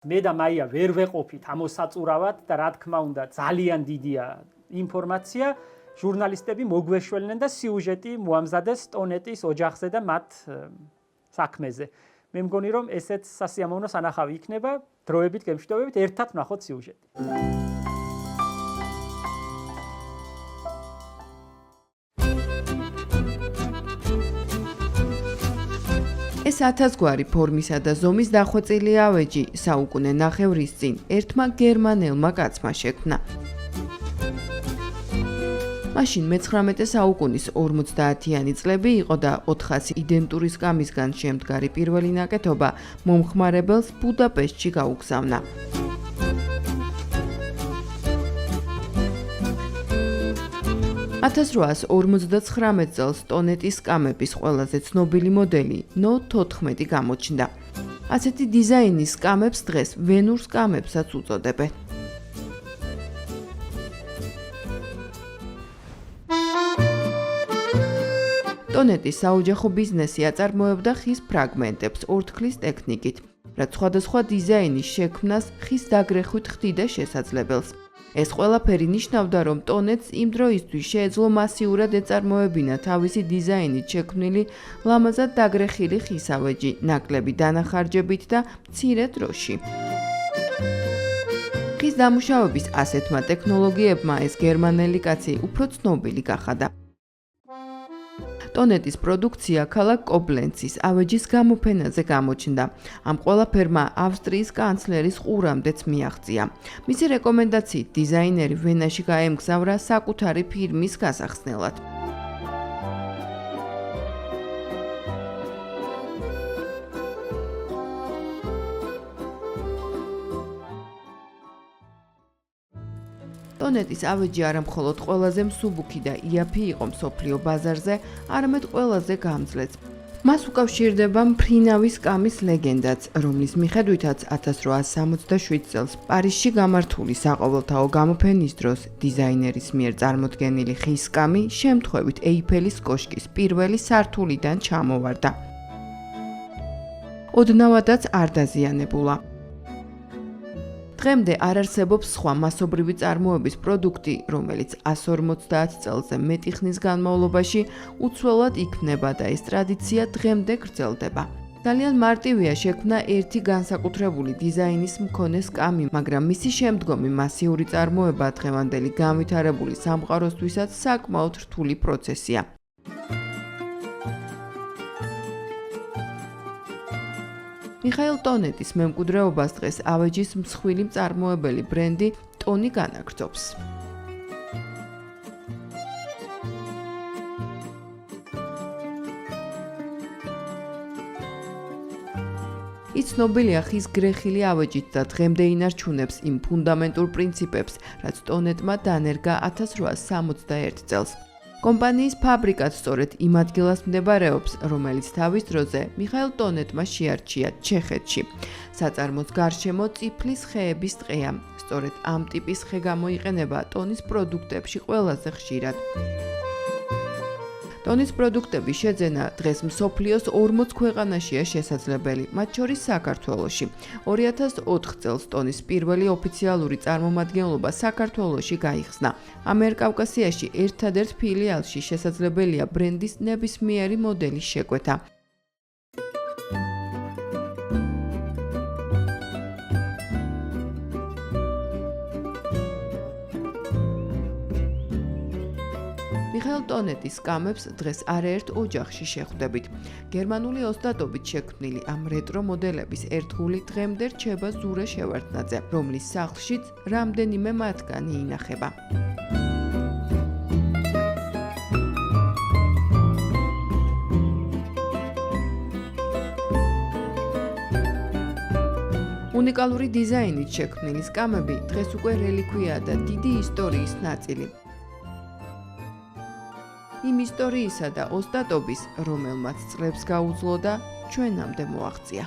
მე და მაია ვერ ვეყოფით ამოსაწურავად და რა თქმა უნდა ძალიან დიდია ინფორმაცია ჟურნალისტები მოგვეშველნენ და სიუჟეტი მოამზადეს ტონეტის ოჯახზე და მათ საქმეზე. მე მგონი რომ ესეც სასიამოვნო სანახავი იქნება დროებით გემშვიდობებით ერთად ვნახოთ სიუჟეტი. ეს 1000 გვარი ფორმისა და ზომის დახვეწილი ავეჯი საუკუნე ნახევრის წინ ერთმა გერმანელმა კაცმა შექმნა. მაშინ მე-19 საუკუნის 50-იანი წლები იყო და 400 იდენტური სკამისგან შემდგარი პირველი ნაკეთობა მომხმარებელს ბუდაპეშტში გაუგზავნა. 1859 წელს ტონეტის სკამების ყველაზე ცნობილი მოდელი No-14 გამოჩნდა. ასეთი დიზაინის სკამებს დღეს ვენურ სკამებსაც უწოდებენ. ტონეტის საოჯახო ბიზნესი აწარმოებდა ხის ფრაგმენტებს ორთქლის ტექნიკით, რაც სხვადასხვა დიზაინის შექმნას ხის დაგრეხვით ხდიდა შესაძლებელს. ეს ყველაფერი ნიშნავდა, რომ ტონეტს იმ დროისთვის შეეძლო მასიურად ეწარმოებინა თავისი დიზაინით შექმნილი ლამაზად დაგრეხილი ხის ავეჯი, ნაკლები დანახარჯებით და მცირე დროში. ხის დამუშავების ასეთმა ტექნოლოგიებმა ეს გერმანელი კაცი უფრო ცნობილი გახადა. ტონეტის პროდუქცია ქალაქ კობლენცის ავეჯის გამოფენაზე გამოჩნდა. ამ ყველაფერმა ავსტრიის კანცლერის ყურამდეც მიაღწია. მისი რეკომენდაციით დიზაინერი ვენაში გაემგზავრა საკუთარი ფირმის გასახსნელად. ტონეტის ავეჯი არა მხოლოდ ყველაზე მსუბუქი და იაფი იყო მსოფლიო ბაზარზე, არამედ ყველაზე გამძლეც. მას უკავშირდება მფრინავის სკამის ლეგენდაც, რომლის მიხედვითაც 1867 წელს პარიზში გამართული საყოველთაო გამოფენის დროს დიზაინერის მიერ წარმოდგენილი ხის სკამი შემთხვევით ეიფელის კოშკის პირველი სართულიდან ჩამოვარდა. ოდნავადაც არ დაზიანებულა. დღემდე არ არსებობს სხვა მასობრივი წარმოების პროდუქტი, რომელიც 150 წელზე მეტი ხნის განმავლობაში უცვლელად იქმნება და ეს ტრადიცია დღემდე გრძელდება. ძალიან მარტივია შექმნა ერთი განსაკუთრებული დიზაინის მქონე სკამი, მაგრამ მისი შემდგომი მასიური წარმოება დღევანდელი განვითარებული სამყაროსთვისაც საკმაოდ რთული პროცესია. მიხაილ ტონეტის მემკვიდრეობას დღეს ავეჯის მსხვილი მწარმოებელი ბრენდი ტონი განაგრძობს. ის ცნობილია ხის გრეხილი ავეჯით და დღემდე ინარჩუნებს იმ ფუნდამენტურ პრინციპებს, რაც ტონეტმა დანერგა 1861 წელს. კომპანიის ფაბრიკაც სწორედ იმ ადგილას მდებარეობს, რომელიც თავის დროზე მიხაილ ტონეტმა შეარჩია ჩეხეთში. საწარმოს გარშემო წიფლის ხეების ტყეა. სწორედ ამ ტიპის ხე გამოიყენება ტონის პროდუქტებში ყველაზე ხშირად. ტონის პროდუქტების შეძენა დღეს მსოფლიოს 40 ქვეყანაშია შესაძლებელი, მათ შორის საქართველოში. 2004 წელს ტონის პირველი ოფიციალური წარმომადგენლობა საქართველოში გაიხსნა. ამიერკავკასიაში ერთადერთ ფილიალში შესაძლებელია ბრენდის ნებისმიერი მოდელის შეკვეთა. მიხაილ ტონეტის სკამებს დღეს არაერთ ოჯახში შეხვდებით. გერმანული ოსტატობით შექმნილი ამ რეტრო მოდელების ერთგული დღემდე რჩება ზურე შევარდნაძე, რომლის სახლშიც რამდენიმე მათგანი ინახება. უნიკალური დიზაინით შექმნილი სკამები დღეს უკვე რელიქვიაა და დიდი ისტორიის ნაწილი. იმ ისტორიისა და ოსტატობის, რომელმაც წლებს გაუძლო და ჩვენამდე მოაღწია.